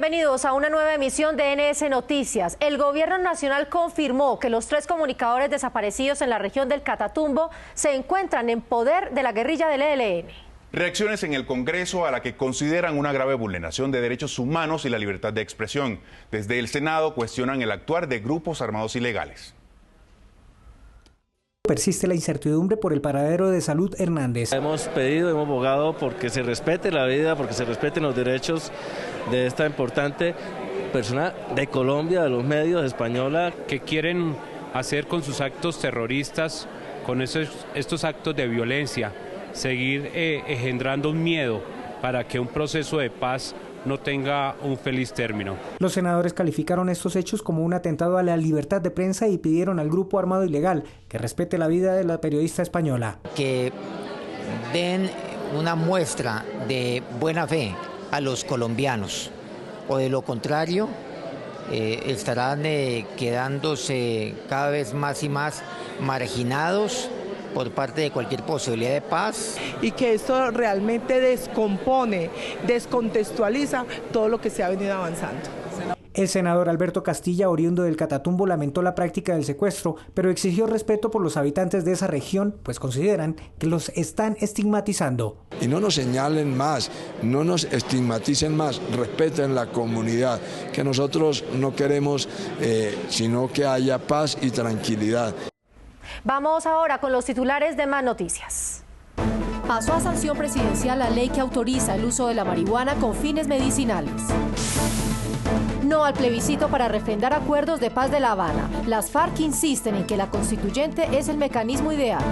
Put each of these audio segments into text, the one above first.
Bienvenidos a una nueva emisión de NS Noticias. El gobierno nacional confirmó que los 3 comunicadores desaparecidos en la región del Catatumbo se encuentran en poder de la guerrilla del ELN. Reacciones en el Congreso a la que consideran una grave vulneración de derechos humanos y la libertad de expresión. Desde el Senado cuestionan el actuar de grupos armados ilegales. Persiste la incertidumbre por el paradero de Salud Hernández. Hemos abogado porque se respete la vida, porque se respeten los derechos de esta importante persona de Colombia, de los medios, española. Que quieren hacer con sus actos terroristas, con estos actos de violencia, seguir engendrando un miedo para que un proceso de paz no tenga un feliz término. Los senadores calificaron estos hechos como un atentado a la libertad de prensa y pidieron al grupo armado ilegal que respete la vida de la periodista española. Que den una muestra de buena fe a los colombianos, o de lo contrario estarán quedándose cada vez más y más marginados por parte de cualquier posibilidad de paz. Y que esto realmente descompone, descontextualiza todo lo que se ha venido avanzando. El senador Alberto Castilla, oriundo del Catatumbo, lamentó la práctica del secuestro, pero exigió respeto por los habitantes de esa región, pues consideran que los están estigmatizando. Y no nos señalen más, no nos estigmaticen más, respeten la comunidad, que nosotros no queremos sino que haya paz y tranquilidad. Vamos ahora con los titulares de Más Noticias. Pasó a sanción presidencial la ley que autoriza el uso de la marihuana con fines medicinales. No al plebiscito para refrendar acuerdos de paz de La Habana. Las FARC insisten en que la constituyente es el mecanismo ideal.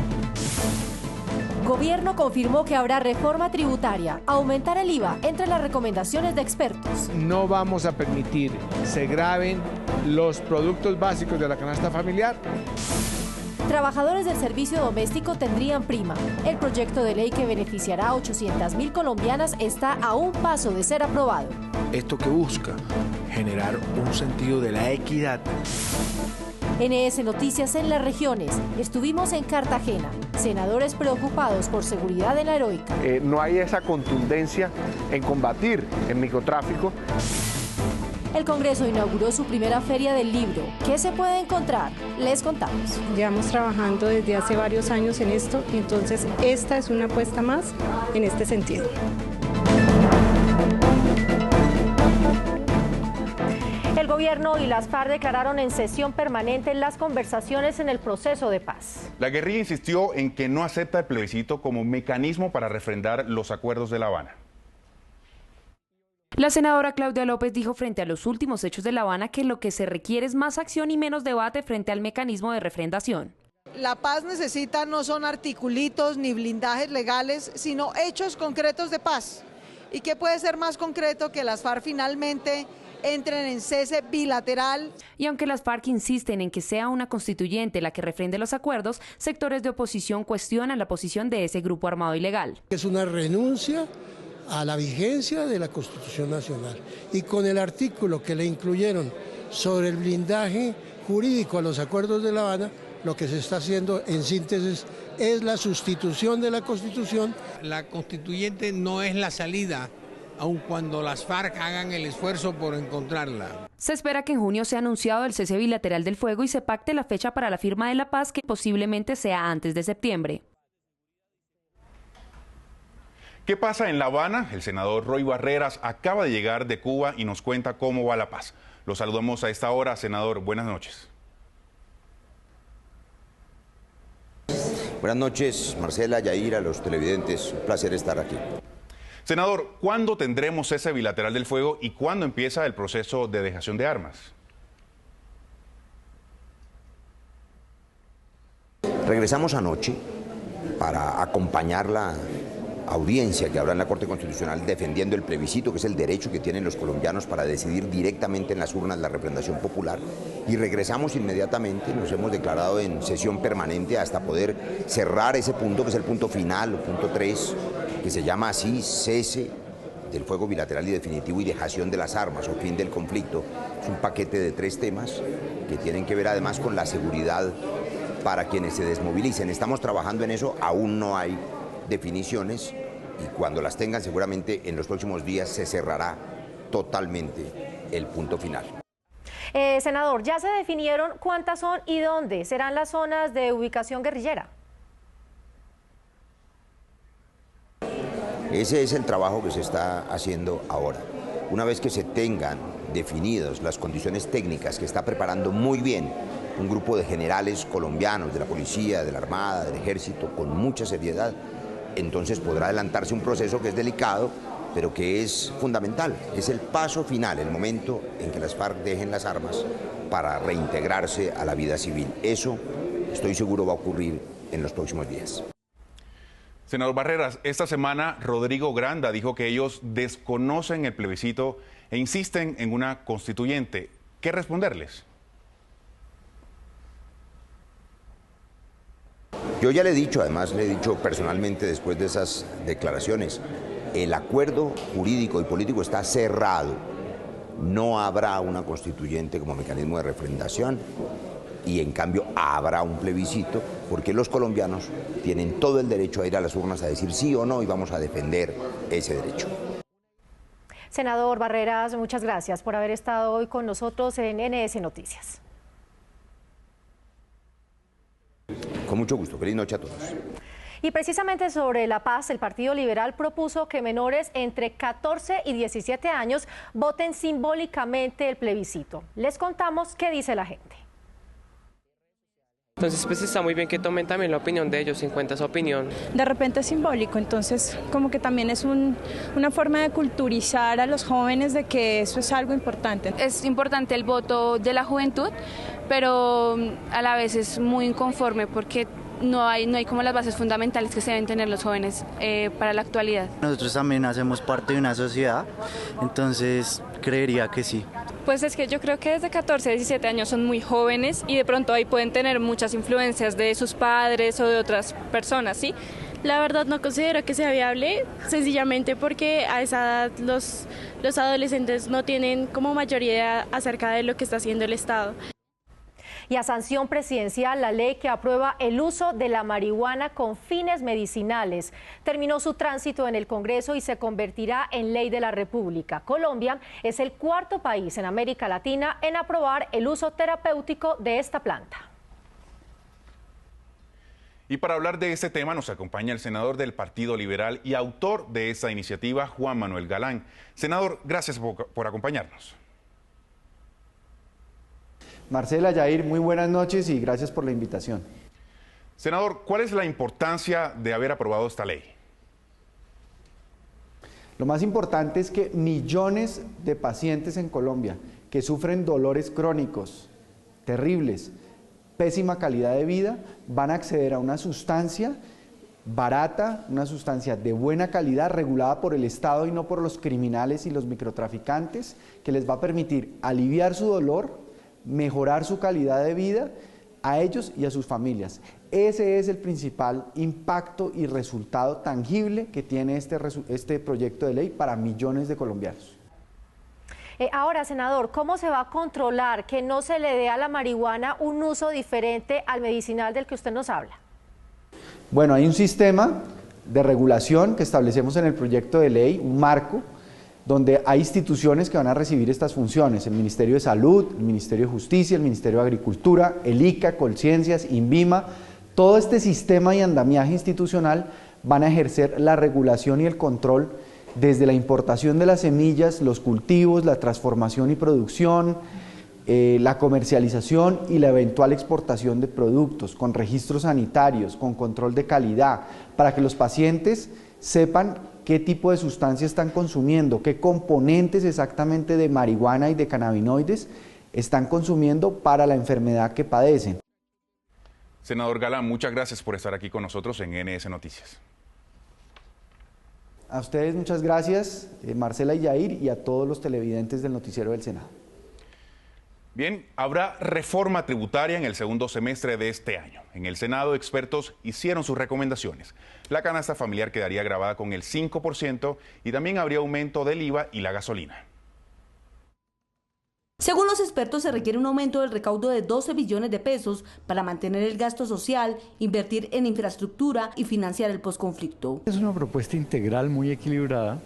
Gobierno confirmó que habrá reforma tributaria. Aumentar el IVA entre las recomendaciones de expertos. No vamos a permitir se graven los productos básicos de la canasta familiar. Trabajadores del servicio doméstico tendrían prima. El proyecto de ley que beneficiará a 800.000 colombianas está a un paso de ser aprobado. Esto que busca generar un sentido de la equidad. NS Noticias en las regiones. Estuvimos en Cartagena. Senadores preocupados por seguridad en la Heroica. No hay esa contundencia en combatir el microtráfico. El Congreso inauguró su primera feria del libro. ¿Qué se puede encontrar? Les contamos. Llevamos trabajando desde hace varios años en esto, y entonces esta es una apuesta más en este sentido. El gobierno y las FARC declararon en sesión permanente las conversaciones en el proceso de paz. La guerrilla insistió en que no acepta el plebiscito como mecanismo para refrendar los acuerdos de La Habana. La senadora Claudia López dijo frente a los últimos hechos de La Habana que lo que se requiere es más acción y menos debate frente al mecanismo de refrendación. La paz necesita no son articulitos ni blindajes legales, sino hechos concretos de paz. ¿Y qué puede ser más concreto que las FARC finalmente entren en cese bilateral? Y aunque las FARC insisten en que sea una constituyente la que refrende los acuerdos, sectores de oposición cuestionan la posición de ese grupo armado ilegal. Es una renuncia a la vigencia de la Constitución Nacional, y con el artículo que le incluyeron sobre el blindaje jurídico a los acuerdos de La Habana, lo que se está haciendo en síntesis es la sustitución de la Constitución. La constituyente no es la salida, aun cuando las FARC hagan el esfuerzo por encontrarla. Se espera que en junio sea anunciado el cese bilateral del fuego y se pacte la fecha para la firma de la paz, que posiblemente sea antes de septiembre. ¿Qué pasa en La Habana? El senador Roy Barreras acaba de llegar de Cuba y nos cuenta cómo va la paz. Lo saludamos a esta hora, senador. Buenas noches. Buenas noches, Marcela, Yair, a los televidentes. Un placer estar aquí. Senador, ¿cuándo tendremos ese bilateral del fuego y cuándo empieza el proceso de dejación de armas? Regresamos anoche para acompañar la audiencia que habrá en la Corte Constitucional defendiendo el plebiscito, que es el derecho que tienen los colombianos para decidir directamente en las urnas la refrendación popular, y regresamos inmediatamente. Nos hemos declarado en sesión permanente hasta poder cerrar ese punto, que es el punto final, el punto 3, que se llama así: cese del fuego bilateral y definitivo y dejación de las armas o fin del conflicto. Es un paquete de 3 temas que tienen que ver además con la seguridad para quienes se desmovilicen. Estamos trabajando en eso, aún no hay definiciones, y cuando las tengan seguramente en los próximos días se cerrará totalmente el punto final. Senador, ¿ya se definieron cuántas son y dónde serán las zonas de ubicación guerrillera? Ese es el trabajo que se está haciendo ahora. Una vez que se tengan definidas las condiciones técnicas que está preparando muy bien un grupo de generales colombianos, de la policía, de la armada, del ejército, con mucha seriedad, entonces podrá adelantarse un proceso que es delicado, pero que es fundamental. Es el paso final, el momento en que las FARC dejen las armas para reintegrarse a la vida civil. Eso, estoy seguro, va a ocurrir en los próximos días. Senador Barreras, esta semana Rodrigo Granda dijo que ellos desconocen el plebiscito e insisten en una constituyente. ¿Qué responderles? Yo ya le he dicho, además le he dicho personalmente después de esas declaraciones, el acuerdo jurídico y político está cerrado. No habrá una constituyente como mecanismo de refrendación y en cambio habrá un plebiscito porque los colombianos tienen todo el derecho a ir a las urnas a decir sí o no y vamos a defender ese derecho. Senador Barreras, muchas gracias por haber estado hoy con nosotros en NS Noticias. Con mucho gusto. Feliz noche a todos. Y precisamente sobre la paz, el Partido Liberal propuso que menores entre 14 y 17 años voten simbólicamente el plebiscito. Les contamos qué dice la gente. Entonces pues está muy bien que tomen también la opinión de ellos, en cuenta su opinión. De repente es simbólico, entonces como que también es una forma de culturizar a los jóvenes de que eso es algo importante. Es importante el voto de la juventud, pero a la vez es muy inconforme porque no hay como las bases fundamentales que se deben tener los jóvenes para la actualidad. Nosotros también hacemos parte de una sociedad, entonces creería que sí. Pues es que yo creo que desde 14 a 17 años son muy jóvenes y de pronto ahí pueden tener muchas influencias de sus padres o de otras personas, ¿sí? La verdad no considero que sea viable, sencillamente porque a esa edad los adolescentes no tienen como mayoría acerca de lo que está haciendo el Estado. Y a sanción presidencial, la ley que aprueba el uso de la marihuana con fines medicinales terminó su tránsito en el Congreso y se convertirá en ley de la República. Colombia es el cuarto país en América Latina en aprobar el uso terapéutico de esta planta. Y para hablar de este tema nos acompaña el senador del Partido Liberal y autor de esta iniciativa, Juan Manuel Galán. Senador, gracias por acompañarnos. Marcela, Yair, muy buenas noches y gracias por la invitación. Senador, ¿cuál es la importancia de haber aprobado esta ley? Lo más importante es que millones de pacientes en Colombia que sufren dolores crónicos, terribles, pésima calidad de vida, van a acceder a una sustancia barata, una sustancia de buena calidad, regulada por el Estado y no por los criminales y los microtraficantes, que les va a permitir aliviar su dolor, mejorar su calidad de vida a ellos y a sus familias. Ese es el principal impacto y resultado tangible que tiene este proyecto de ley para millones de colombianos. Ahora, senador, ¿cómo se va a controlar que no se le dé a la marihuana un uso diferente al medicinal del que usted nos habla? Bueno, hay un sistema de regulación que establecemos en el proyecto de ley, un marco, donde hay instituciones que van a recibir estas funciones: el Ministerio de Salud, el Ministerio de Justicia, el Ministerio de Agricultura, el ICA, Colciencias, INVIMA. Todo este sistema y andamiaje institucional van a ejercer la regulación y el control desde la importación de las semillas, los cultivos, la transformación y producción, la comercialización y la eventual exportación de productos, con registros sanitarios, con control de calidad, para que los pacientes sepan qué tipo de sustancias están consumiendo, qué componentes exactamente de marihuana y de cannabinoides están consumiendo para la enfermedad que padecen. Senador Galán, muchas gracias por estar aquí con nosotros en NS Noticias. A ustedes muchas gracias, Marcela y Yair, y a todos los televidentes del Noticiero del Senado. Bien, habrá reforma tributaria en el segundo semestre de este año. En el Senado, expertos hicieron sus recomendaciones. La canasta familiar quedaría gravada con el 5% y también habría aumento del IVA y la gasolina. Según los expertos, se requiere un aumento del recaudo de 12 billones de pesos para mantener el gasto social, invertir en infraestructura y financiar el posconflicto. Es una propuesta integral muy equilibrada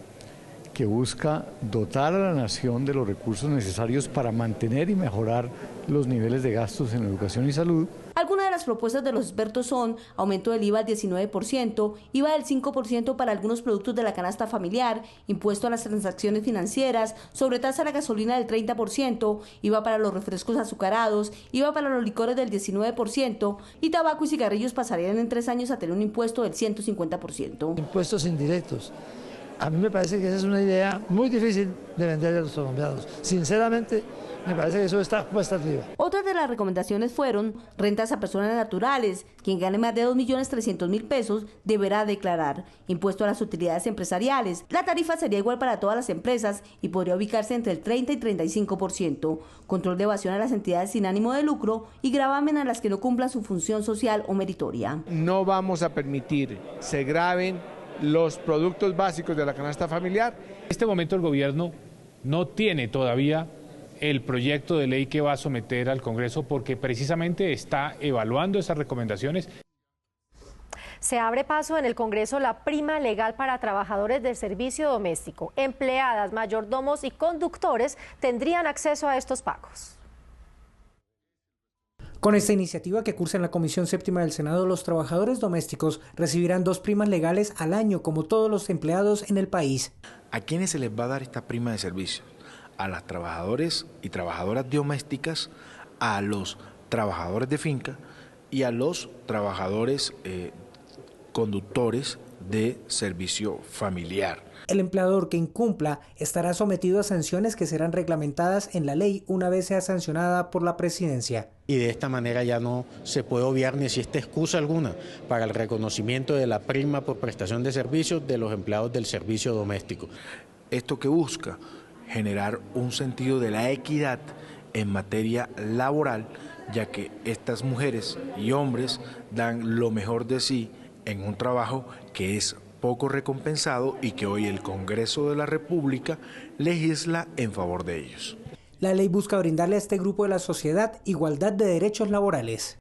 que busca dotar a la nación de los recursos necesarios para mantener y mejorar los niveles de gastos en educación y salud. Algunas de las propuestas de los expertos son aumento del IVA al 19%, IVA del 5% para algunos productos de la canasta familiar, impuesto a las transacciones financieras, sobretasa a la gasolina del 30%, IVA para los refrescos azucarados, IVA para los licores del 19% y tabaco y cigarrillos pasarían en 3 años a tener un impuesto del 150%. Impuestos indirectos. A mí me parece que esa es una idea muy difícil de vender a los colombianos. Sinceramente, me parece que eso está puesta arriba. Otras de las recomendaciones fueron rentas a personas naturales. Quien gane más de 2.300.000 pesos deberá declarar. Impuesto a las utilidades empresariales. La tarifa sería igual para todas las empresas y podría ubicarse entre el 30 y 35%. Control de evasión a las entidades sin ánimo de lucro y gravamen a las que no cumplan su función social o meritoria. No vamos a permitir se graven los productos básicos de la canasta familiar. En este momento el gobierno no tiene todavía el proyecto de ley que va a someter al Congreso porque precisamente está evaluando esas recomendaciones. Se abre paso en el Congreso la prima legal para trabajadores del servicio doméstico. Empleadas, mayordomos y conductores tendrían acceso a estos pagos. Con esta iniciativa que cursa en la Comisión Séptima del Senado, los trabajadores domésticos recibirán 2 primas legales al año, como todos los empleados en el país. ¿A quiénes se les va a dar esta prima de servicio? A las trabajadores y trabajadoras domésticas, a los trabajadores de finca y a los trabajadores conductores de servicio familiar. El empleador que incumpla estará sometido a sanciones que serán reglamentadas en la ley una vez sea sancionada por la Presidencia. Y de esta manera ya no se puede obviar ni existe excusa alguna para el reconocimiento de la prima por prestación de servicios de los empleados del servicio doméstico. Esto que busca generar un sentido de la equidad en materia laboral, ya que estas mujeres y hombres dan lo mejor de sí en un trabajo que es poco recompensado y que hoy el Congreso de la República legisla en favor de ellos. La ley busca brindarle a este grupo de la sociedad igualdad de derechos laborales.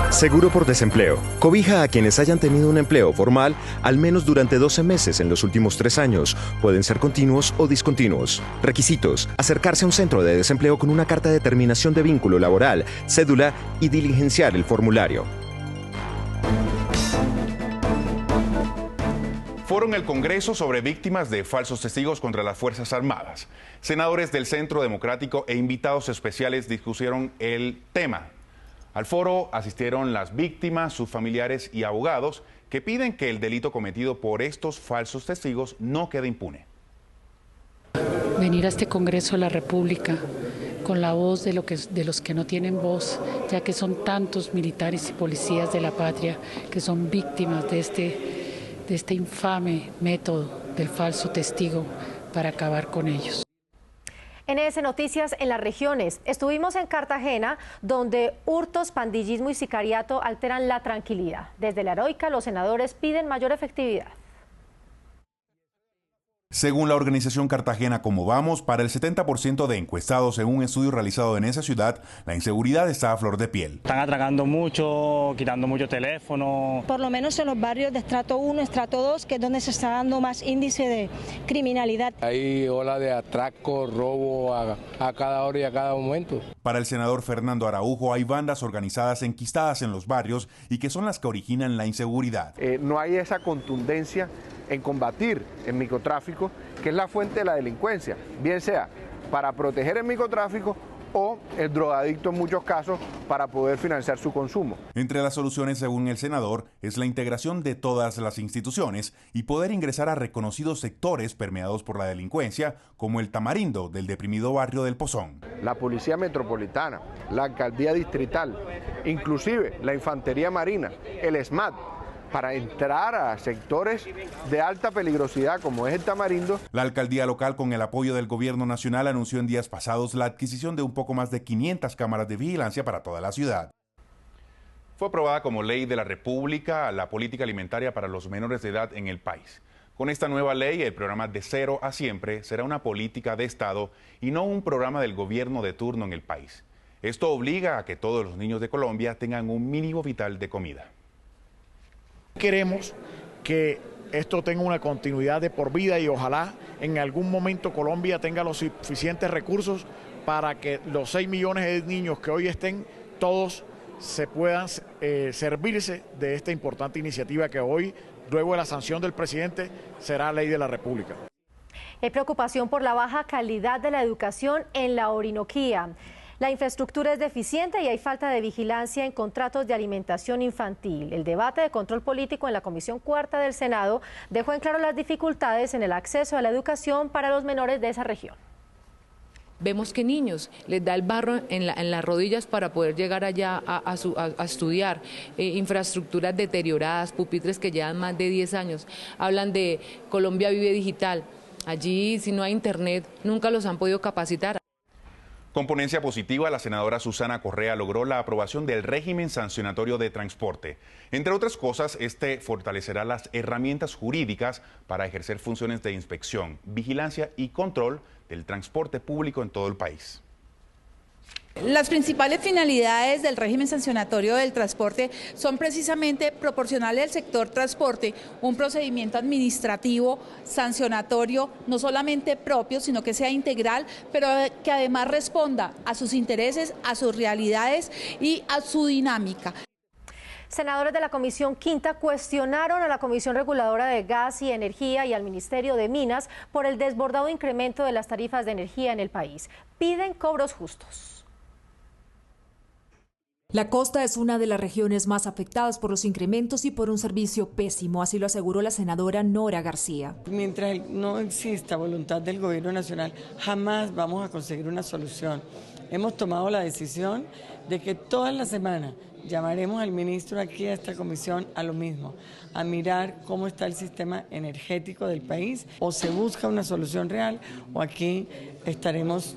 Seguro por desempleo. Cobija a quienes hayan tenido un empleo formal al menos durante 12 meses en los últimos 3 años. Pueden ser continuos o discontinuos. Requisitos: acercarse a un centro de desempleo con una carta de terminación de vínculo laboral, cédula y diligenciar el formulario. Foro en el Congreso sobre víctimas de falsos testigos contra las Fuerzas Armadas. Senadores del Centro Democrático e invitados especiales discutieron el tema. Al foro asistieron las víctimas, sus familiares y abogados que piden que el delito cometido por estos falsos testigos no quede impune. Venir a este Congreso de la República con la voz de los que no tienen voz, ya que son tantos militares y policías de la patria que son víctimas de este infame método del falso testigo para acabar con ellos. NS Noticias en las regiones. Estuvimos en Cartagena, donde hurtos, pandillismo y sicariato alteran la tranquilidad. Desde la Heroica, los senadores piden mayor efectividad. Según la organización Cartagena Como Vamos, para el 70% de encuestados en un estudio realizado en esa ciudad, la inseguridad está a flor de piel. Están atracando mucho, quitando mucho teléfono. Por lo menos en los barrios de estrato 1, estrato 2, que es donde se está dando más índice de criminalidad. Hay ola de atraco, robo a cada hora y a cada momento. Para el senador Fernando Araujo, hay bandas organizadas enquistadas en los barrios y que son las que originan la inseguridad. No hay esa contundencia en combatir el microtráfico, que es la fuente de la delincuencia, bien sea para proteger el microtráfico o el drogadicto en muchos casos para poder financiar su consumo. Entre las soluciones, según el senador, es la integración de todas las instituciones y poder ingresar a reconocidos sectores permeados por la delincuencia, como el Tamarindo del deprimido barrio del Pozón. La Policía Metropolitana, la Alcaldía Distrital, inclusive la Infantería Marina, el SMAT, para entrar a sectores de alta peligrosidad como es el Tamarindo. La alcaldía local, con el apoyo del gobierno nacional, anunció en días pasados la adquisición de un poco más de 500 cámaras de vigilancia para toda la ciudad. Fue aprobada como ley de la República la política alimentaria para los menores de edad en el país. Con esta nueva ley, el programa De Cero a Siempre será una política de Estado y no un programa del gobierno de turno en el país. Esto obliga a que todos los niños de Colombia tengan un mínimo vital de comida. Queremos que esto tenga una continuidad de por vida y ojalá en algún momento Colombia tenga los suficientes recursos para que los 6 millones de niños que hoy estén, todos se puedan servirse de esta importante iniciativa que hoy, luego de la sanción del presidente, será ley de la República. Hay preocupación por la baja calidad de la educación en la Orinoquía. La infraestructura es deficiente y hay falta de vigilancia en contratos de alimentación infantil. El debate de control político en la Comisión Cuarta del Senado dejó en claro las dificultades en el acceso a la educación para los menores de esa región. Vemos que niños les da el barro en las rodillas para poder llegar allá a estudiar, infraestructuras deterioradas, pupitres que llevan más de 10 años. Hablan de Colombia Vive Digital. Allí, si no hay internet, nunca los han podido capacitar. Con ponencia positiva, la senadora Susana Correa logró la aprobación del régimen sancionatorio de transporte. Entre otras cosas, este fortalecerá las herramientas jurídicas para ejercer funciones de inspección, vigilancia y control del transporte público en todo el país. Las principales finalidades del régimen sancionatorio del transporte son precisamente proporcionarle al sector transporte un procedimiento administrativo sancionatorio no solamente propio, sino que sea integral, pero que además responda a sus intereses, a sus realidades y a su dinámica. Senadores de la Comisión Quinta cuestionaron a la Comisión Reguladora de Gas y Energía y al Ministerio de Minas por el desbordado incremento de las tarifas de energía en el país. Piden cobros justos. La costa es una de las regiones más afectadas por los incrementos y por un servicio pésimo, así lo aseguró la senadora Nora García. Mientras no exista voluntad del Gobierno Nacional, jamás vamos a conseguir una solución. Hemos tomado la decisión de que todas las semanas llamaremos al ministro aquí a esta comisión a lo mismo, a mirar cómo está el sistema energético del país, o se busca una solución real o aquí estaremos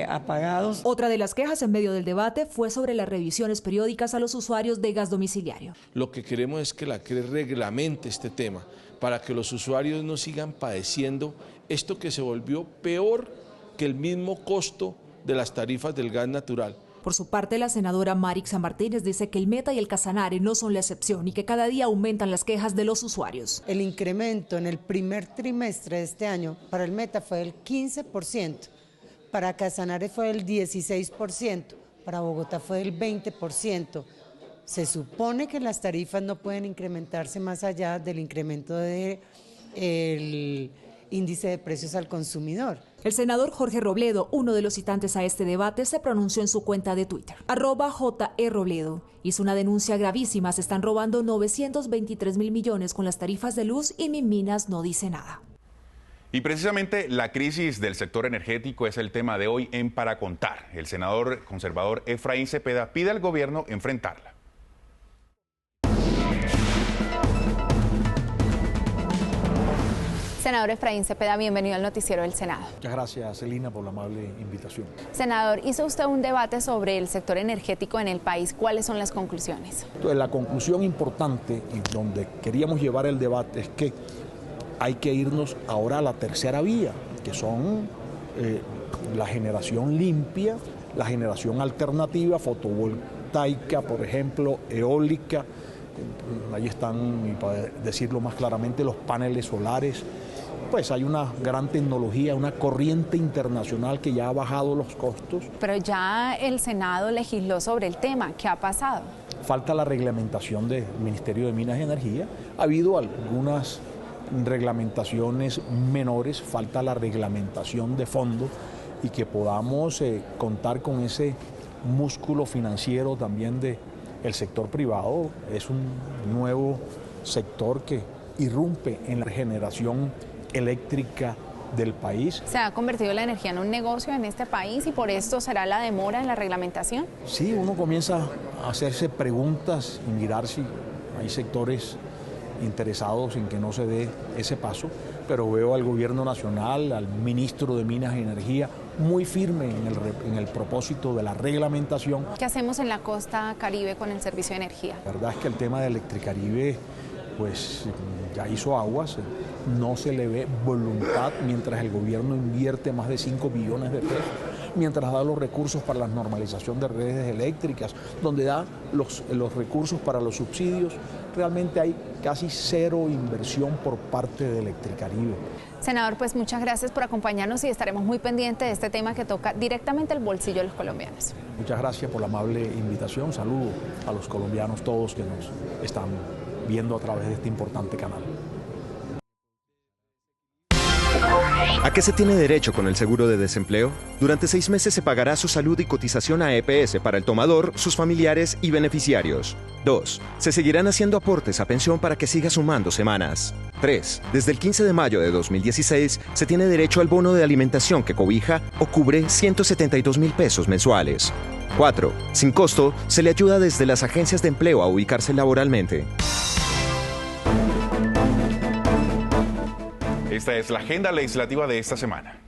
apagados. Otra de las quejas en medio del debate fue sobre las revisiones periódicas a los usuarios de gas domiciliario. Lo que queremos es que la CRE reglamente este tema para que los usuarios no sigan padeciendo esto que se volvió peor que el mismo costo de las tarifas del gas natural. Por su parte, la senadora Marixa Martínez dice que el Meta y el Casanare no son la excepción y que cada día aumentan las quejas de los usuarios. El incremento en el primer trimestre de este año para el Meta fue del 15%, para Casanare fue del 16%, para Bogotá fue del 20%. Se supone que las tarifas no pueden incrementarse más allá del incremento del índice de precios al consumidor. El senador Jorge Robledo, uno de los citantes a este debate, se pronunció en su cuenta de Twitter. @JE_Robledo hizo una denuncia gravísima. Se están robando 923.000 millones con las tarifas de luz y Minminas no dice nada. Y precisamente la crisis del sector energético es el tema de hoy en Para Contar. El senador conservador Efraín Cepeda pide al gobierno enfrentarla. Senador Efraín Cepeda, bienvenido al noticiero del Senado. Muchas gracias, Celina, por la amable invitación. Senador, hizo usted un debate sobre el sector energético en el país. ¿Cuáles son las conclusiones? Entonces, la conclusión importante y donde queríamos llevar el debate es que hay que irnos ahora a la tercera vía, que son la generación limpia, la generación alternativa, fotovoltaica, por ejemplo, eólica. Ahí están, y para decirlo más claramente, los paneles solares. Pues hay una gran tecnología, una corriente internacional que ya ha bajado los costos. Pero ya el Senado legisló sobre el tema. ¿Qué ha pasado? Falta la reglamentación del Ministerio de Minas y Energía. Ha habido algunas reglamentaciones menores, falta la reglamentación de fondo y que podamos contar con ese músculo financiero también del sector privado. Es un nuevo sector que irrumpe en la generación eléctrica del país. ¿Se ha convertido la energía en un negocio en este país y por esto será la demora en la reglamentación? Sí, uno comienza a hacerse preguntas y mirar si hay sectores interesados en que no se dé ese paso, pero veo al gobierno nacional, al ministro de Minas y Energía, muy firme en el propósito de la reglamentación. ¿Qué hacemos en la costa Caribe con el servicio de energía? La verdad es que el tema de Electricaribe pues ya hizo aguas, no se le ve voluntad mientras el gobierno invierte más de 5 billones de pesos, mientras da los recursos para la normalización de redes eléctricas, donde da los recursos para los subsidios realmente hay casi cero inversión por parte de Electricaribe. Senador, pues muchas gracias por acompañarnos y estaremos muy pendientes de este tema que toca directamente el bolsillo de los colombianos. Muchas gracias por la amable invitación. Saludo a los colombianos todos que nos están viendo a través de este importante canal. ¿A qué se tiene derecho con el seguro de desempleo? Durante 6 meses se pagará su salud y cotización a EPS para el tomador, sus familiares y beneficiarios. 2. Se seguirán haciendo aportes a pensión para que siga sumando semanas. 3. Desde el 15 de mayo de 2016 se tiene derecho al bono de alimentación que cobija o cubre 172.000 pesos mensuales. 4. Sin costo, se le ayuda desde las agencias de empleo a ubicarse laboralmente. Esta es la agenda legislativa de esta semana.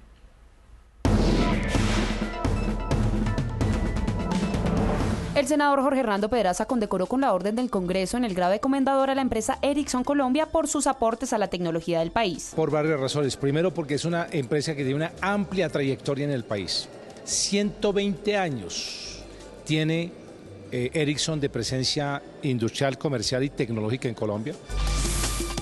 El senador Jorge Hernando Pedraza condecoró con la orden del Congreso en el grado de comendador a la empresa Ericsson Colombia por sus aportes a la tecnología del país. Por varias razones. Primero, porque es una empresa que tiene una amplia trayectoria en el país. 120 años tiene Ericsson de presencia industrial, comercial y tecnológica en Colombia.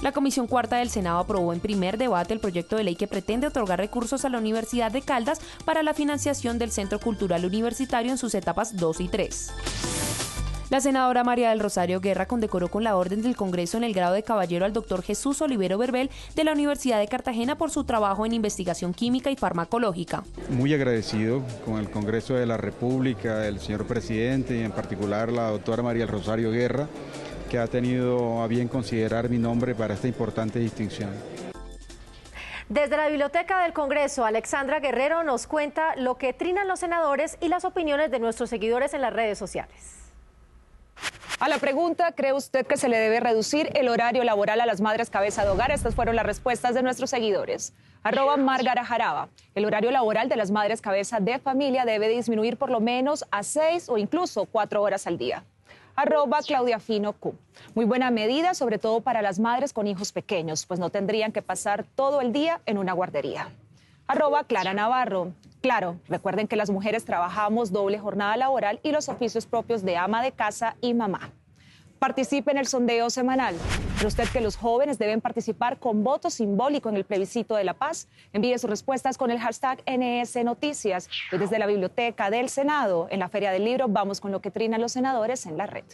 La Comisión Cuarta del Senado aprobó en primer debate el proyecto de ley que pretende otorgar recursos a la Universidad de Caldas para la financiación del Centro Cultural Universitario en sus etapas 2 y 3. La senadora María del Rosario Guerra condecoró con la orden del Congreso en el grado de caballero al doctor Jesús Olivero Verbel de la Universidad de Cartagena por su trabajo en investigación química y farmacológica. Muy agradecido con el Congreso de la República, el señor presidente y en particular la doctora María del Rosario Guerra, que ha tenido a bien considerar mi nombre para esta importante distinción. Desde la Biblioteca del Congreso, Alexandra Guerrero nos cuenta lo que trinan los senadores y las opiniones de nuestros seguidores en las redes sociales. A la pregunta, ¿cree usted que se le debe reducir el horario laboral a las madres cabeza de hogar? Estas fueron las respuestas de nuestros seguidores. @Margara Jaraba. El horario laboral de las madres cabeza de familia debe disminuir por lo menos a 6 o incluso 4 horas al día. @Claudia Fino Q. Muy buena medida, sobre todo para las madres con hijos pequeños, pues no tendrían que pasar todo el día en una guardería. @Clara Navarro. Claro, recuerden que las mujeres trabajamos doble jornada laboral y los oficios propios de ama de casa y mamá. Participe en el sondeo semanal. ¿Cree usted que los jóvenes deben participar con voto simbólico en el plebiscito de la paz? Envíe sus respuestas con el hashtag NS Noticias. Desde la Biblioteca del Senado, en la Feria del Libro, vamos con lo que trinan los senadores en la red.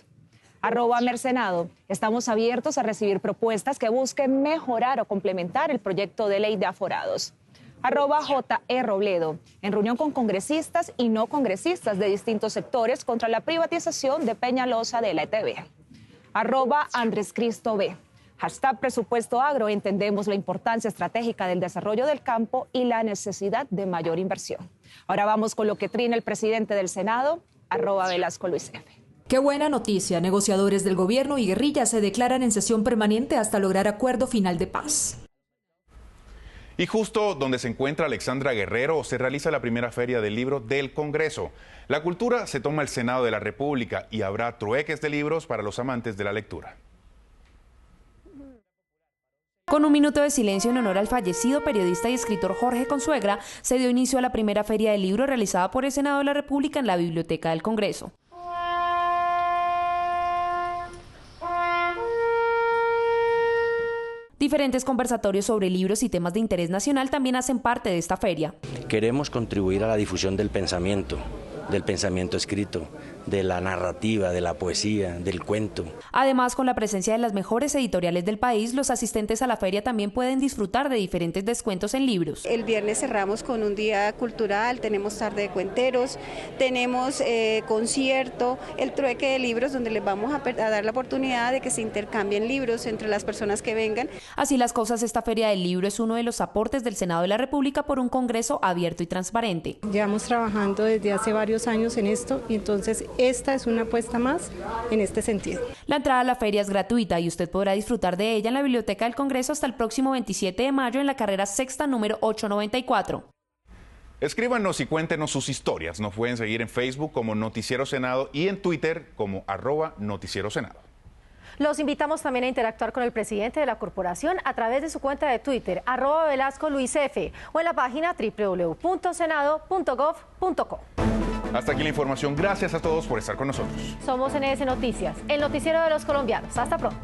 @Mercenado. Estamos abiertos a recibir propuestas que busquen mejorar o complementar el proyecto de ley de aforados. @JE Robledo. En reunión con congresistas y no congresistas de distintos sectores contra la privatización de Peñalosa de la ETB. @Andrés Cristo B. Hashtag Presupuesto Agro. Entendemos la importancia estratégica del desarrollo del campo y la necesidad de mayor inversión. Ahora vamos con lo que trina el presidente del Senado, @Velasco Luis F. Qué buena noticia. Negociadores del gobierno y guerrilla se declaran en sesión permanente hasta lograr acuerdo final de paz. Y justo donde se encuentra Alexandra Guerrero se realiza la primera feria del libro del Congreso. La cultura se toma el Senado de la República y habrá trueques de libros para los amantes de la lectura. Con un minuto de silencio en honor al fallecido periodista y escritor Jorge Consuegra, se dio inicio a la primera feria del libro realizada por el Senado de la República en la Biblioteca del Congreso. Diferentes conversatorios sobre libros y temas de interés nacional también hacen parte de esta feria. Queremos contribuir a la difusión del pensamiento escrito, de la narrativa, de la poesía, del cuento. Además, con la presencia de las mejores editoriales del país, los asistentes a la feria también pueden disfrutar de diferentes descuentos en libros. El viernes cerramos con un día cultural, tenemos tarde de cuenteros, tenemos concierto, el trueque de libros donde les vamos a dar la oportunidad de que se intercambien libros entre las personas que vengan. Así las cosas, esta feria del libro es uno de los aportes del Senado de la República por un Congreso abierto y transparente. Llevamos trabajando desde hace varios años en esto y entonces esta es una apuesta más en este sentido. La entrada a la feria es gratuita y usted podrá disfrutar de ella en la Biblioteca del Congreso hasta el próximo 27 de mayo en la carrera sexta número 894. Escríbanos y cuéntenos sus historias. Nos pueden seguir en Facebook como Noticiero Senado y en Twitter como @Noticiero Senado. Los invitamos también a interactuar con el presidente de la corporación a través de su cuenta de Twitter, @Velasco Luis F, o en la página www.senado.gov.co. Hasta aquí la información. Gracias a todos por estar con nosotros. Somos NS Noticias, el noticiero de los colombianos. Hasta pronto.